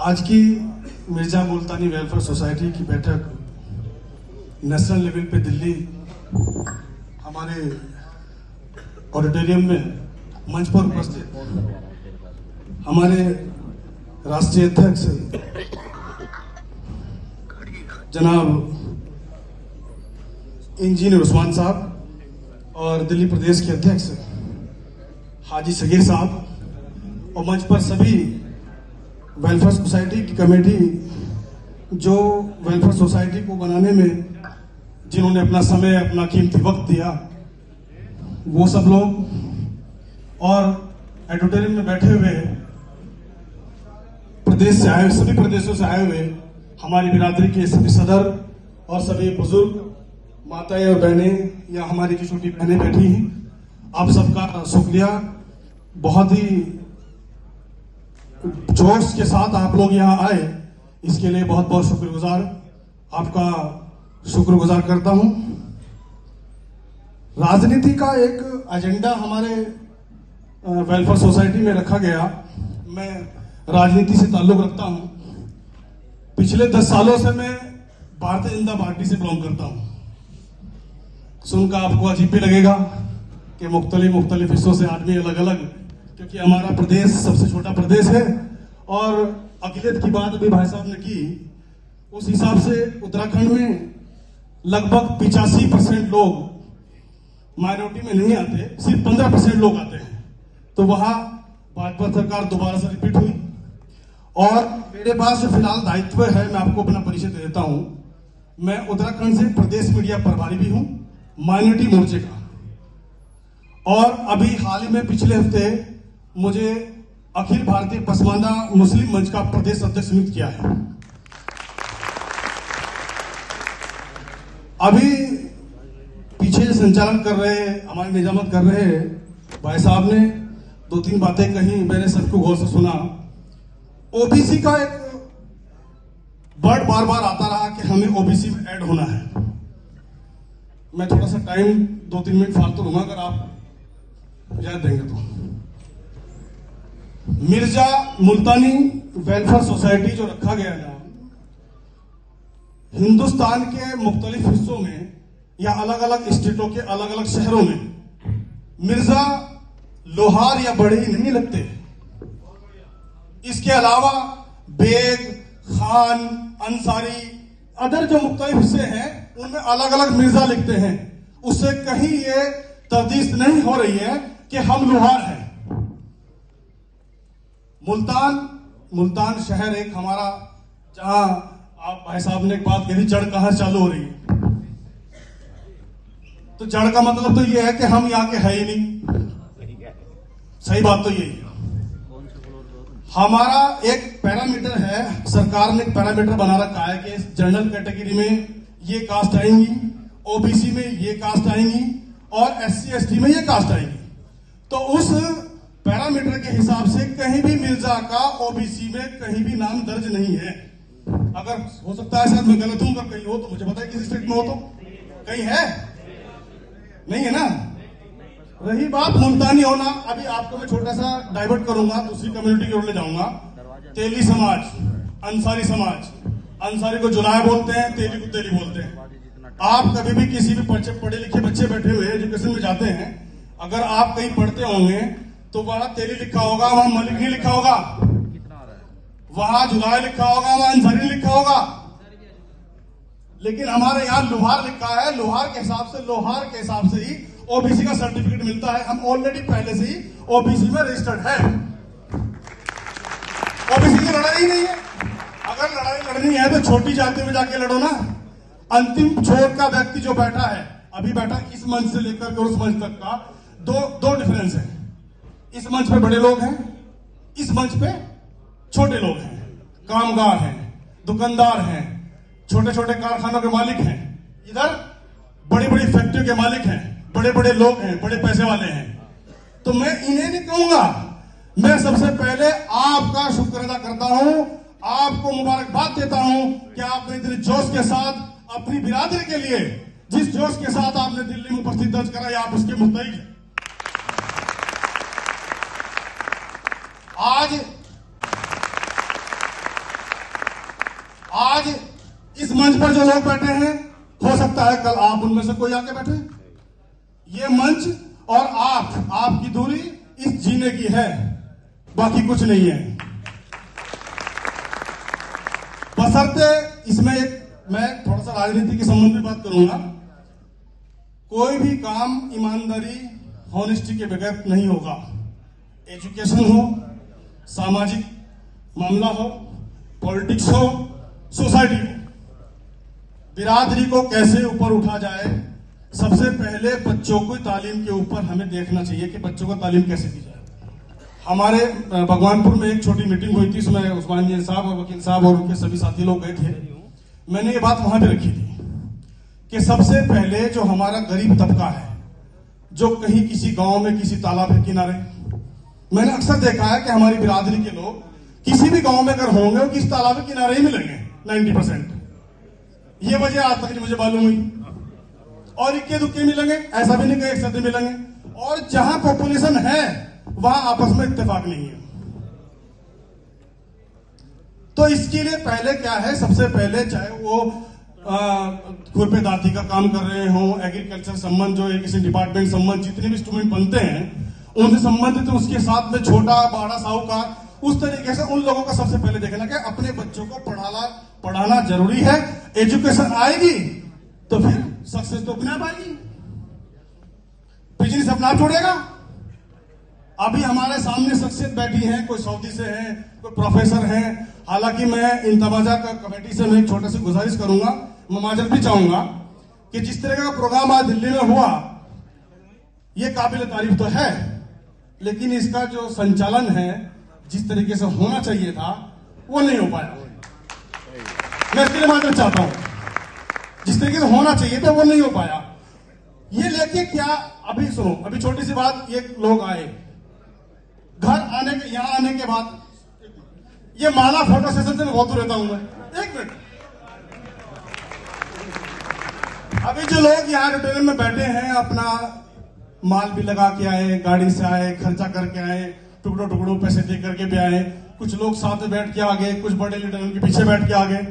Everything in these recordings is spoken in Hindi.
आज की मिर्जा मुल्तानी वेलफेयर सोसाइटी की बैठक नेशनल लेवल पे दिल्ली हमारे ऑडिटोरियम में मंच पर उपस्थित हमारे राष्ट्रीय अध्यक्ष जनाब इंजीनियर उस्मान साहब और दिल्ली प्रदेश के अध्यक्ष हाजी सगीर साहब और मंच पर सभी वेलफेयर सोसाइटी की कमेटी जो वेलफेयर सोसाइटी को बनाने में जिन्होंने अपना समय अपना कीमती वक्त दिया वो सब लोग और ऑडिटोरियम में बैठे हुए प्रदेश से आए सभी प्रदेशों से आए हुए हमारी बिरादरी के सभी सदर और सभी बुजुर्ग माताएं और बहनें या हमारी जो छोटी बहनें बैठी हैं, आप सबका शुक्रिया। बहुत ही जोश के साथ आप लोग यहाँ आए, इसके लिए बहुत बहुत शुक्रगुजार आपका शुक्रगुजार करता हूं। राजनीति का एक एजेंडा हमारे वेलफेयर सोसाइटी में रखा गया। मैं राजनीति से ताल्लुक रखता हूं। पिछले 10 सालों से मैं भारतीय जनता पार्टी से बिलोंग करता हूं। सुनकर आपको अजीब भी लगेगा कि मुख्तलिफ हिस्सों से आदमी अलग अलग, क्योंकि हमारा प्रदेश सबसे छोटा प्रदेश है और अक़लियत की बात भी भाई साहब ने की, उस हिसाब से उत्तराखंड में लगभग 85% लोग माइनॉरिटी में नहीं आते, सिर्फ 15% लोग आते हैं। तो वहां भाजपा सरकार दोबारा से रिपीट हुई और मेरे पास जो फिलहाल दायित्व है, मैं आपको अपना परिचय दे देता हूं। मैं उत्तराखंड से प्रदेश मीडिया प्रभारी भी हूं, माइनॉरिटी मोर्चे का, और अभी हाल ही में पिछले हफ्ते मुझे अखिल भारतीय पसमानदा मुस्लिम मंच का प्रदेश अध्यक्ष नियुक्त किया है। अभी पीछे संचालन कर रहे हमारी निजामत कर रहे भाई साहब ने 2-3 बातें कही, मैंने सबको गौर से सुना। ओबीसी का एक वर्ड बार बार आता रहा कि हमें ओबीसी में ऐड होना है। मैं थोड़ा सा टाइम 2-3 मिनट फालतू लूंगा अगर आप इजाजत देंगे तो। मिर्जा मुल्तानी वेलफेयर सोसाइटी जो रखा गया नाम, हिंदुस्तान के मुख्तलिफ हिस्सों में या अलग अलग स्टेटों के अलग अलग शहरों में मिर्जा लोहार या बढ़ई नहीं लगते। इसके अलावा बेग, खान, अंसारी, अदर जो मुख्तलिफ हिस्से हैं उनमें अलग अलग मिर्जा लिखते हैं। उससे कहीं ये तर्दीस नहीं हो रही है कि हम लोहार हैं। मुल्तान शहर एक हमारा, जहां आप भाई साहब ने एक बात कही, जड़ कहां चालू हो रही है, तो जड़ का मतलब तो ये है कि हम यहाँ के है ही नहीं। सही बात तो यही है। हमारा एक पैरामीटर है, सरकार ने एक पैरामीटर बना रखा है कि जनरल कैटेगरी में ये कास्ट आएंगी, ओबीसी में ये कास्ट आएंगी और एससी एसटी में ये कास्ट आएंगी। तो उस पैरामीटर के हिसाब से कहीं भी मिर्जा का ओबीसी में कहीं भी नाम दर्ज नहीं है। अगर हो सकता है शायद मैं गलत हूं, अगर कहीं हो तो मुझे पता है किसी स्टेट में हो तो कहीं है, नहीं है ना। रही बात मुल्तानी होना, अभी आपको मैं छोटा सा डाइवर्ट करूंगा, दूसरी कम्युनिटी की ओर ले जाऊंगा। तेली समाज, अंसारी समाज, अंसारी को जुलाय बोलते हैं, तेली को तेली बोलते हैं। आप कभी भी किसी भी पढ़े लिखे बच्चे बैठे हुए एजुकेशन में जाते हैं, अगर आप कहीं पढ़ते होंगे तो वहां तेली लिखा होगा, वहां मलिक नहीं लिखा होगा, वहां जुलाय लिखा होगा, वहां अंसारी लिखा होगा। लेकिन हमारे यहाँ लोहार लिखा है। लोहार के हिसाब से ही ओबीसी का सर्टिफिकेट मिलता है। हम ऑलरेडी पहले से ही ओबीसी में रजिस्टर्ड है। ओबीसी की लड़ाई नहीं है। अगर लड़ाई लड़नी है तो छोटी जाति में जाके लड़ो ना। अंतिम छोर का व्यक्ति जो बैठा है, अभी बैठा इस मंच से लेकर के उस मंच तक का दो डिफरेंस है। इस मंच पे बड़े लोग हैं, इस मंच पे छोटे लोग हैं, कामगार हैं, दुकानदार हैं, छोटे छोटे कारखानों के मालिक हैं, इधर बड़ी बड़ी फैक्ट्रियों के मालिक हैं, बड़े बड़े लोग हैं, बड़े पैसे वाले हैं। तो मैं इन्हें नहीं कहूंगा, मैं सबसे पहले आपका शुक्र अदा करता हूं, आपको मुबारकबाद देता हूं कि आपने इतने जोश के साथ अपनी बिरादरी के लिए, जिस जोश के साथ आपने दिल्ली में उपस्थित दर्ज कराया, आप उसके मुस्तहिक हैं। आज आज इस मंच पर जो लोग बैठे हैं, हो सकता है कल आप उनमें से कोई आके बैठे। ये मंच और आपकी दूरी इस जीने की है, बाकी कुछ नहीं है। बशर्ते इसमें मैं थोड़ा सा राजनीति के संबंध में बात करूंगा। कोई भी काम ईमानदारी, हॉनेस्टी के बगैर नहीं होगा। एजुकेशन हो, सामाजिक मामला हो, पॉलिटिक्स हो, सोसाइटी हो, बिरादरी को कैसे ऊपर उठा जाए, सबसे पहले बच्चों को तालीम के ऊपर हमें देखना चाहिए कि बच्चों को तालीम कैसे दी जाए। हमारे भगवानपुर में एक छोटी मीटिंग हुई थी, उसमें उस्मानी साहब और वकील साहब और उनके सभी साथी लोग गए थे। मैंने ये बात वहां पे रखी थी कि सबसे पहले जो हमारा गरीब तबका है, जो कहीं किसी गांव में किसी तालाब के किनारे, मैंने अक्सर देखा है कि हमारी बिरादरी के लोग किसी भी गांव में अगर होंगे वो किसी तालाब के किनारे ही मिलेंगे 90%। ये वजह आज तक मुझे मालूम हुई। और इक्के दुक्के मिलेंगे, ऐसा भी नहीं कि एक साथ मिलेंगे। और जहां पॉपुलेशन है वहां आपस में इत्तेफाक नहीं है। तो इसके लिए पहले क्या है, सबसे पहले चाहे वो खुरपे दाती का काम कर रहे हो, एग्रीकल्चर संबंध जो है, किसी डिपार्टमेंट संबंध, जितने भी स्टूडेंट बनते हैं उनसे संबंधित, तो उसके साथ में छोटा बड़ा साहूकार, उस तरीके से उन लोगों का सबसे पहले देखना कि अपने बच्चों को पढ़ाना जरूरी है। एजुकेशन आएगी तो फिर सक्सेस तो अपने आप आएगी, बिजनेस अपना आप छोड़ेगा। अभी हमारे सामने शख्सियत बैठी है, कोई सऊदी से है, कोई प्रोफेसर है। हालांकि मैं इंतबाजा का कमेटी से मैं एक छोटी सी गुजारिश करूंगा, माजरत भी चाहूंगा कि जिस तरह का प्रोग्राम आज दिल्ली में हुआ, ये काबिल तारीफ तो है, लेकिन इसका जो संचालन है जिस तरीके से होना चाहिए था वो नहीं हो पाया। मैं इसके लिए माजरत चाहता हूं, जिस तरीके से होना चाहिए था वो नहीं हो पाया। ये लेके क्या, अभी सुनो, अभी छोटी सी बात, ये लोग आए घर आने के, यहां आने के बाद, ये माला फोटो सेशन से मैं बहुत दूर रहता हूं। मैं एक मिनट, अभी जो लोग यहाँ रिटेलर में बैठे हैं, अपना माल भी लगा के आए, गाड़ी से आए, खर्चा करके आए, टुकड़ों पैसे दे करके भी आए, कुछ लोग साथ में बैठ के आ गए, कुछ बड़े लीडर उनके पीछे बैठ के आ गए।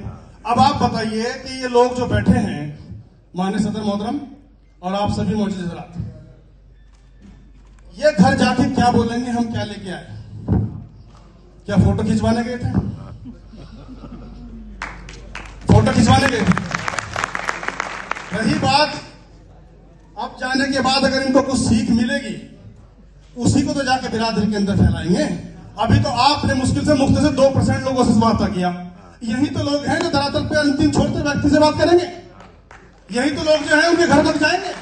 अब आप बताइए कि ये लोग जो बैठे हैं, माननीय सदर मोहतरम और आप सभी मौजूद हजरात, ये घर जाके क्या बोलेंगे, हम क्या लेके आए? क्या फोटो खिंचवाने गए थे? फोटो खिंचवाने गए थे। रही बात, अब जाने के बाद अगर इनको कुछ सीख मिलेगी, उसी को तो जाके बिरादरी के अंदर फैलाएंगे। अभी तो आपने मुश्किल से मुफ्त से 2% लोगों से वार्ता किया। यही तो लोग हैं जो धरातल पे अंतिम छोड़ते व्यक्ति से बात करेंगे। यही तो लोग जो हैं उनके घर तक जाएंगे।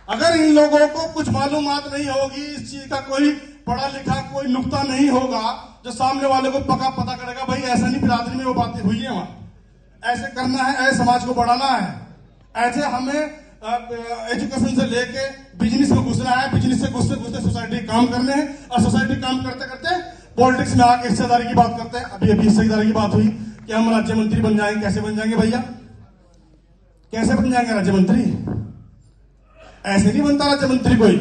अगर इन लोगों को कुछ मालूमात नहीं होगी, इस चीज का कोई पढ़ा लिखा कोई नुक्ता नहीं होगा जो सामने वाले को पता करेगा, भाई ऐसा नहीं बिरादरी में वो बातें हुई है, वहां ऐसे करना है, ऐसे समाज को बढ़ाना है, ऐसे हमें एजुकेशन से लेके बिजनेस में घुसना है, बिजनेस से घुसते घुसते सोसाइटी काम करने हैं, और सोसाइटी काम करते करते पॉलिटिक्स में आके हिस्सेदारी की बात करते हैं। अभी हिस्सेदारी की बात हुई कि हम राज्य मंत्री बन जाएंगे। कैसे बन जाएंगे भैया, कैसे बन जाएंगे राज्य मंत्री? ऐसे नहीं बनता राज्य मंत्री कोई।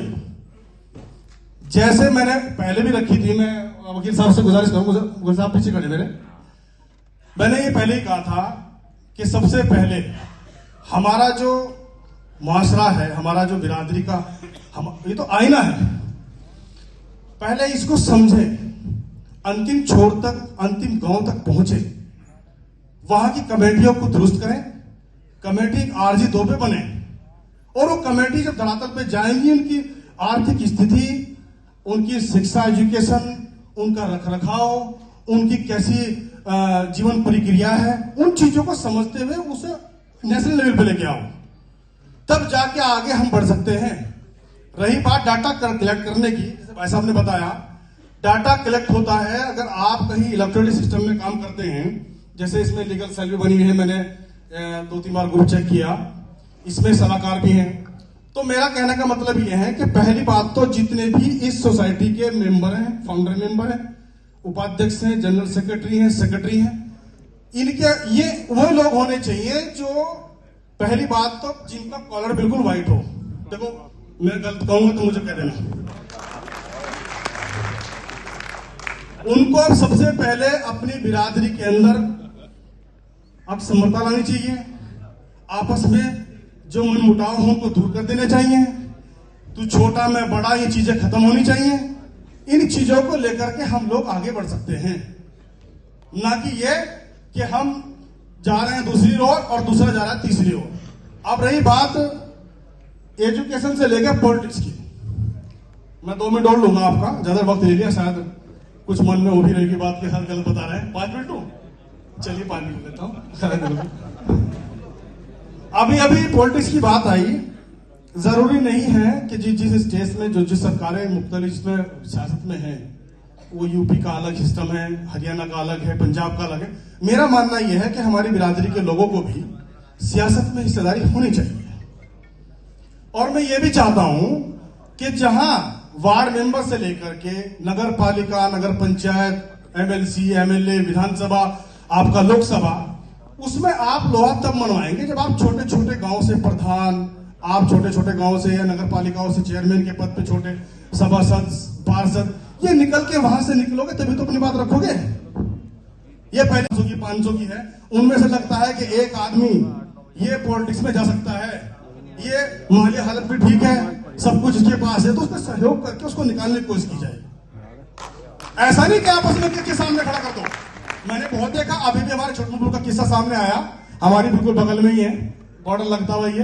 जैसे मैंने पहले भी रखी थी, मैं वकील साहब से गुजारिश करूंगा, वकील साहब पीछे खड़े मेरे, मैंने ये पहले ही कहा था कि सबसे पहले हमारा जो मुआशरा है, हमारा जो बिरादरी का ये तो आईना है, पहले इसको समझे, अंतिम छोर तक, अंतिम गांव तक पहुंचे, वहां की कमेटियों को दुरुस्त करें, कमेटी आरजी 2 पे बने, और वो कमेटी जब धरातल पे जाएंगी, उनकी आर्थिक स्थिति, उनकी शिक्षा एजुकेशन, उनका रखरखाव, उनकी कैसी जीवन प्रक्रिया है, उन चीजों को समझते हुए उसे नेशनल लेवल पे लेके आओ, तब जाके आगे हम बढ़ सकते हैं। रही बात डाटा कलेक्ट करने की, जैसे भाई साहब ने बताया, डाटा कलेक्ट होता है अगर आप कहीं इलेक्ट्रॉनिक सिस्टम में काम करते हैं, जैसे इसमें लीगल सेल भी बनी हुई है, मैंने 2-3 बार ग्रुप चेक किया, इसमें सलाहकार भी हैं। तो मेरा कहने का मतलब यह है कि पहली बात तो जितने भी इस सोसाइटी के मेंबर हैं, फाउंडर मेंबर हैं, उपाध्यक्ष हैं, जनरल सेक्रेटरी हैं, सेक्रेटरी हैं, इनके ये वो लोग होने चाहिए जो, पहली बात तो जिनका कॉलर बिल्कुल व्हाइट हो। देखो मैं गलत कहूंगा तो मुझे कह देना। उनको सबसे पहले अपनी बिरादरी के अंदर अब समता लानी चाहिए। आपस में जो मनमुटाव हो उनको दूर कर देने चाहिए। तू छोटा मैं बड़ा, ये चीजें खत्म होनी चाहिए। इन चीजों को लेकर के हम लोग आगे बढ़ सकते हैं, ना कि ये कि हम जा रहे हैं दूसरी ओर और दूसरा जा रहा है तीसरी ओर। अब रही बात एजुकेशन से लेकर पॉलिटिक्स की, मैं 2 मिनट और लूंगा आपका, ज्यादा वक्त ले लिया, शायद कुछ मन में वो भी रहेगी बात के साथ गलत बता रहे हैं। 5 मिनट लूं? चलिए 5 मिनट लेता हूं। अभी पॉलिटिक्स की बात आई। जरूरी नहीं है कि जिस स्टेट में जो सरकारें मुख्तलिफ में सियासत में हैं, वो यूपी का अलग सिस्टम है, हरियाणा का अलग है, पंजाब का अलग है। मेरा मानना यह है कि हमारी बिरादरी के लोगों को भी सियासत में हिस्सेदारी होनी चाहिए। और मैं ये भी चाहता हूं कि जहां वार्ड मेंबर से लेकर के नगर पालिका, नगर पंचायत, एमएलसी, एमएलए, विधानसभा, आपका लोकसभा, उसमें आप लोहा तब मनवाएंगे जब आप छोटे छोटे गांव से प्रधान, आप छोटे छोटे गांव से या नगर पालिकाओं से चेयरमैन के पद पे छोटे सभासद, पार्षद, ये निकल के वहां से निकलोगे तभी तो अपनी बात रखोगे। ये पहले 500 की 500 की है, उनमें से लगता है कि एक आदमी ये पॉलिटिक्स में जा सकता है, ये माली हालत भी ठीक है, सब कुछ उसके पास है, तो उसका सहयोग करके उसको निकालने की कोशिश की जाए। ऐसा नहीं कि आपस में किसके सामने खड़ा कर दो। मैंने बहुत देखा, अभी भी हमारे छोटनपुर का किस्सा सामने आया, हमारी बिल्कुल बगल में ही है, बॉर्डर लगता हुआ ये,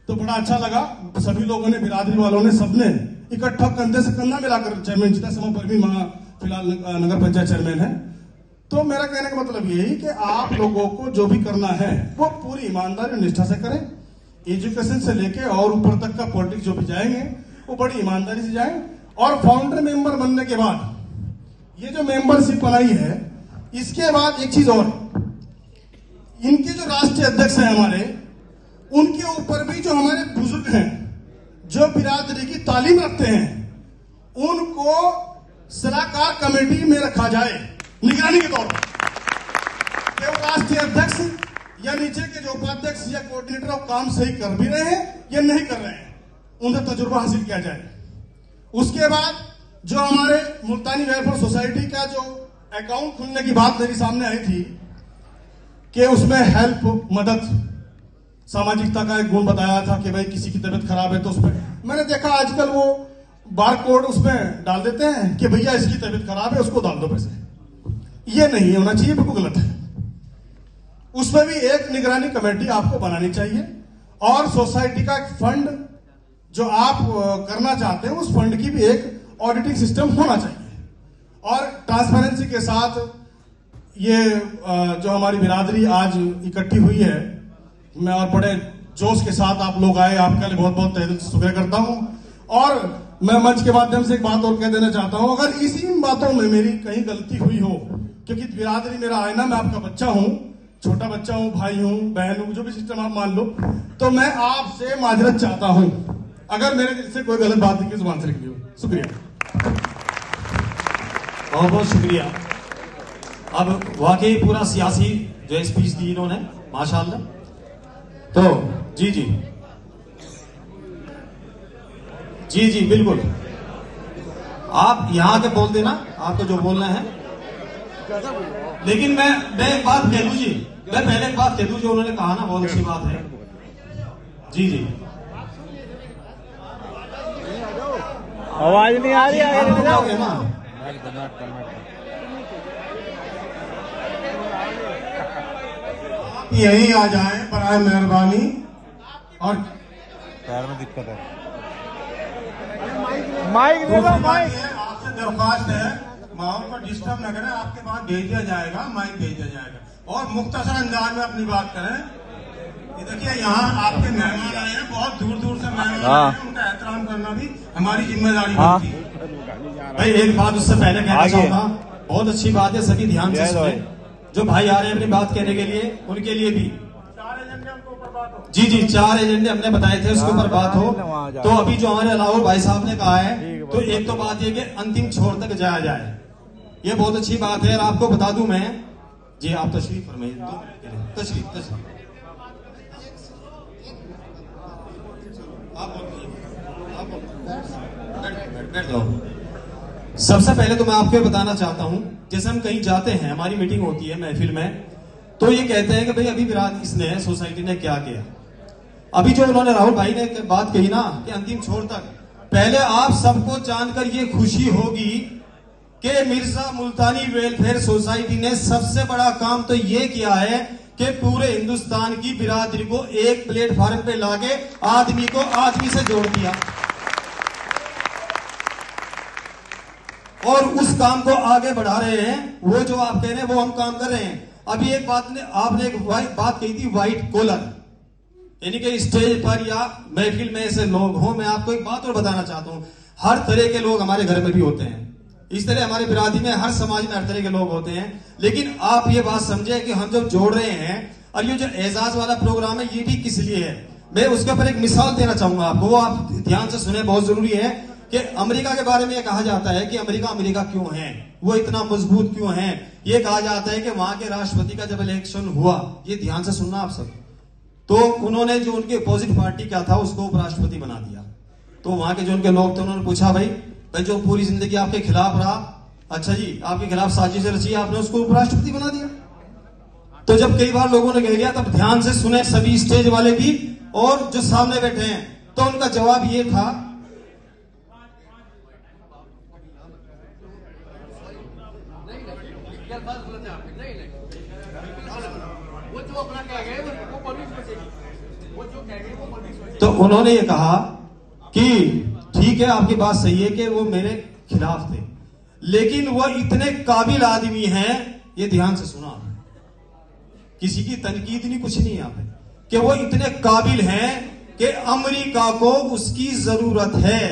तो बड़ा अच्छा लगा। सभी लोगों ने, बिरादरी वालों ने, सबने इकट्ठा कंधे से कंधा मिलाकर, चेयरमैन जितना समय पर भी वहां फिलहाल नगर पंचायत चेयरमैन है। तो मेरा कहने का मतलब यही कि आप लोगों को जो भी करना है वो पूरी ईमानदारी और निष्ठा से करें। एजुकेशन से लेके और ऊपर तक का पॉलिटिक्स जो भी जाएंगे वो बड़ी ईमानदारी से जाएं। और फाउंडर मेंबर बनने के बाद ये जो मेंबरशिप बनाई है, इसके बाद एक चीज और, इनके जो राष्ट्रीय अध्यक्ष हैं हमारे, उनके ऊपर भी जो हमारे बुजुर्ग हैं जो बिरादरी की तालीम रखते हैं, उनको सलाहकार कमेटी में रखा जाए निगरानी के तौर पर। वो राष्ट्रीय अध्यक्ष या नीचे के जो उपाध्यक्ष या कोऑर्डिनेटर काम सही कर भी रहे हैं या नहीं कर रहे हैं, उनसे तजुर्बा हासिल किया जाए। उसके बाद जो हमारे मुल्तानी वेलफेयर सोसाइटी का जो अकाउंट खुलने की बात मेरी सामने आई थी कि उसमें हेल्प, मदद, सामाजिकता का एक गुण बताया था कि भाई किसी की तबीयत खराब है तो उसमें मैंने देखा आजकल वो बार कोड उसमें डाल देते हैं कि भैया इसकी तबीयत खराब है, उसको डाल दो पैसे। ये नहीं होना चाहिए, बिल्कुल गलत है। उसमें भी एक निगरानी कमेटी आपको बनानी चाहिए और सोसाइटी का एक फंड जो आप करना चाहते हैं, उस फंड की भी एक ऑडिटिंग सिस्टम होना चाहिए। और ट्रांसपेरेंसी के साथ ये जो हमारी बिरादरी आज इकट्ठी हुई है, मैं और बड़े जोश के साथ आप लोग आए, आपके लिए बहुत बहुत तहे दिल से शुक्रिया करता हूं। और मैं मंच के माध्यम से एक बात और कह देना चाहता हूं, अगर इसी बातों में मेरी कहीं गलती हुई हो, क्योंकि बिरादरी मेरा आईना, मैं आपका बच्चा हूं, छोटा बच्चा हूं, भाई हूं, बहन हूं, जो भी सिस्टम आप मान लो, तो मैं आपसे माजरत चाहता हूं अगर मेरे दिल से कोई गलत बात निकली, जुबान से निकली हो। शुक्रिया, बहुत बहुत शुक्रिया। अब वाकई पूरा सियासी जो स्पीच दी इन्होंने, माशाल्लाह। तो जी जी जी जी बिल्कुल, आप यहाँ के बोल देना आपको जो बोलना है। लेकिन मैं एक बात कह दूं जी, मैं पहले एक बात कह दूं, जो उन्होंने कहा ना बहुत अच्छी बात है। जी जी, आवाज नहीं आ रही है ना, यहीं आ जाएं बराए मेहरबानी। और पैर में दिक्कत है, माइक दे दो, माइक। आपसे दरख्वास्त है, माहौल को डिस्टर्ब न करें, आपके पास भेज दिया जाएगा, माइक भेज दिया जाएगा और मुख्तसर अंदाज में अपनी बात करें। ये देखिए यहाँ आपके मेहमान आए हैं, बहुत दूर दूर से मेहमान आए हैं, उनका एहतराम करना भी हमारी जिम्मेदारी बनती है। भाई एक बात उससे पहले कहना चाहूंगा, बहुत अच्छी बात है, सभी ध्यान से सुने। जो भाई आ रहे हैं अपनी बात कहने के लिए, उनके लिए भी 4 एजेंडे हमको ऊपर बात हो। जी जी 4 एजेंडे हमने बताए थे, उसके ऊपर बात हो। तो अभी जो हमारे अलावा भाई साहब ने कहा है, तो एक तो बात ये कि अंतिम छोर तक जाया जाए, ये बहुत अच्छी बात है। और आपको बता दूं मैं, जी आप तशरीफ फरमाइए, 2 मिनट के लिए तशरीफ आप बैठ जाओ। सबसे पहले तो मैं आपको बताना चाहता हूं, जैसे हम कहीं जाते हैं, हमारी मीटिंग होती है महफिल में, तो ये कहते हैं कि भाई अभी विराट इसने सोसाइटी ने क्या किया। अभी जो उन्होंने राहुल भाई ने बात कही ना कि अंतिम छोर तक, पहले आप सबको जानकर ये खुशी होगी कि मिर्जा मुल्तानी वेलफेयर सोसाइटी ने सबसे बड़ा काम तो ये किया है कि पूरे हिंदुस्तान की बिरादरी को एक प्लेटफॉर्म पे लाके आदमी को आदमी से जोड़ दिया और उस काम को आगे बढ़ा रहे हैं। वो जो आप कह रहे हैं वो हम काम कर रहे हैं। अभी एक बात ने आपने एक बात कही थी, व्हाइट कॉलर, यानी कि स्टेज पर या महफिल में ऐसे लोग हों। मैं आपको एक बात और बताना चाहता हूं, हर तरह के लोग हमारे घर में भी होते हैं। इस तरह हमारे बिरादरी में, हर समाज में हर तरह के लोग होते हैं। लेकिन आप ये बात समझे कि हम जब जोड़ रहे हैं, और ये जो एजाज वाला प्रोग्राम है ये भी किस लिए है, मैं उसके ऊपर एक मिसाल देना चाहूंगा आपको, वो आप ध्यान से सुने, बहुत जरूरी है। कि अमेरिका के बारे में ये कहा जाता है कि अमेरिका क्यों है, वो इतना मजबूत क्यों है। ये कहा जाता है कि वहां के राष्ट्रपति का जब इलेक्शन हुआ, ये ध्यान से सुनना आप सब, तो उन्होंने जो उनके अपोजिट पार्टी क्या था उसको उपराष्ट्रपति बना दिया। तो वहां के जो उनके लोग थे उन्होंने पूछा, भाई जो पूरी जिंदगी आपके खिलाफ रहा, अच्छा जी आपके खिलाफ साजिशें रची, आपने उसको उपराष्ट्रपति बना दिया। तो जब कई बार लोगों ने कह दिया, तब ध्यान से सुने सभी स्टेज वाले भी और जो सामने बैठे हैं, तो उनका जवाब ये था, तो उन्होंने ये कहा कि ठीक है आपकी बात सही है कि वो मेरे खिलाफ थे, लेकिन वो इतने काबिल आदमी हैं, ये ध्यान से सुना, किसी की तनकीद नहीं, कुछ नहीं यहाँ पे, कि वो इतने काबिल हैं कि अमेरिका को उसकी जरूरत है।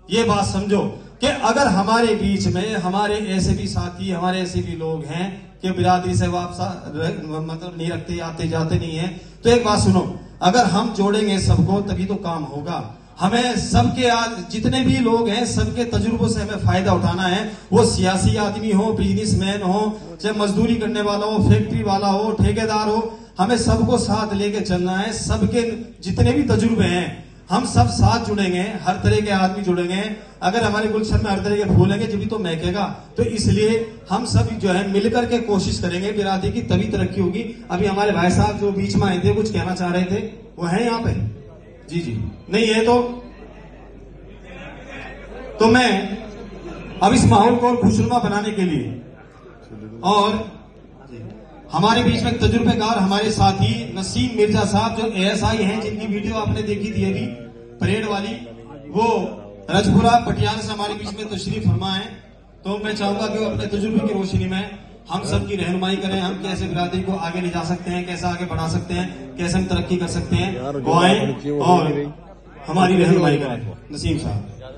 ये बात समझो कि अगर हमारे बीच में हमारे ऐसे भी साथी, हमारे ऐसे भी लोग हैं कि बिरादरी से वापस मतलब नहीं रखते, आते जाते नहीं है, तो एक बात सुनो, अगर हम जोड़ेंगे सबको तभी तो काम होगा। हमें सबके जितने भी लोग हैं सबके तजुर्बों से हमें फायदा उठाना है। वो सियासी आदमी हो, बिजनेसमैन हो, चाहे मजदूरी करने वाला हो, फैक्ट्री वाला हो, ठेकेदार हो, हमें सबको साथ लेके चलना है। सबके जितने भी तजुर्बे हैं हम सब साथ जुड़ेंगे, हर तरह के आदमी जुड़ेंगे। अगर हमारे गुलशन में हर तरह के फूलेंगे जब भी तो महकेगा। तो इसलिए हम सब जो है मिलकर के कोशिश करेंगे बिरादरी की, तभी तरक्की होगी। अभी हमारे भाई साहब जो बीच में आए थे कुछ कहना चाह रहे थे, वो है यहाँ पे? जी जी नहीं है तो मैं अब इस माहौल को खुशनुमा बनाने के लिए और हमारे बीच में तजुर्बेकार हमारे साथी नसीम मिर्जा साहब जो ASI हैं, जिनकी वीडियो आपने देखी थी अभी परेड वाली, वो रजपुरा पटियाला से हमारे बीच में तशरीफ फरमा है। तो मैं चाहूंगा कि वो अपने तजुर्बे की रोशनी में हम सब की रहनुमाई करें, हम कैसे बिरादरी को आगे ले जा सकते हैं, कैसे आगे बढ़ा सकते हैं, कैसे हम तरक्की कर सकते हैं, वो आए और हमारी रहनुमाई करें। नसीम साहब।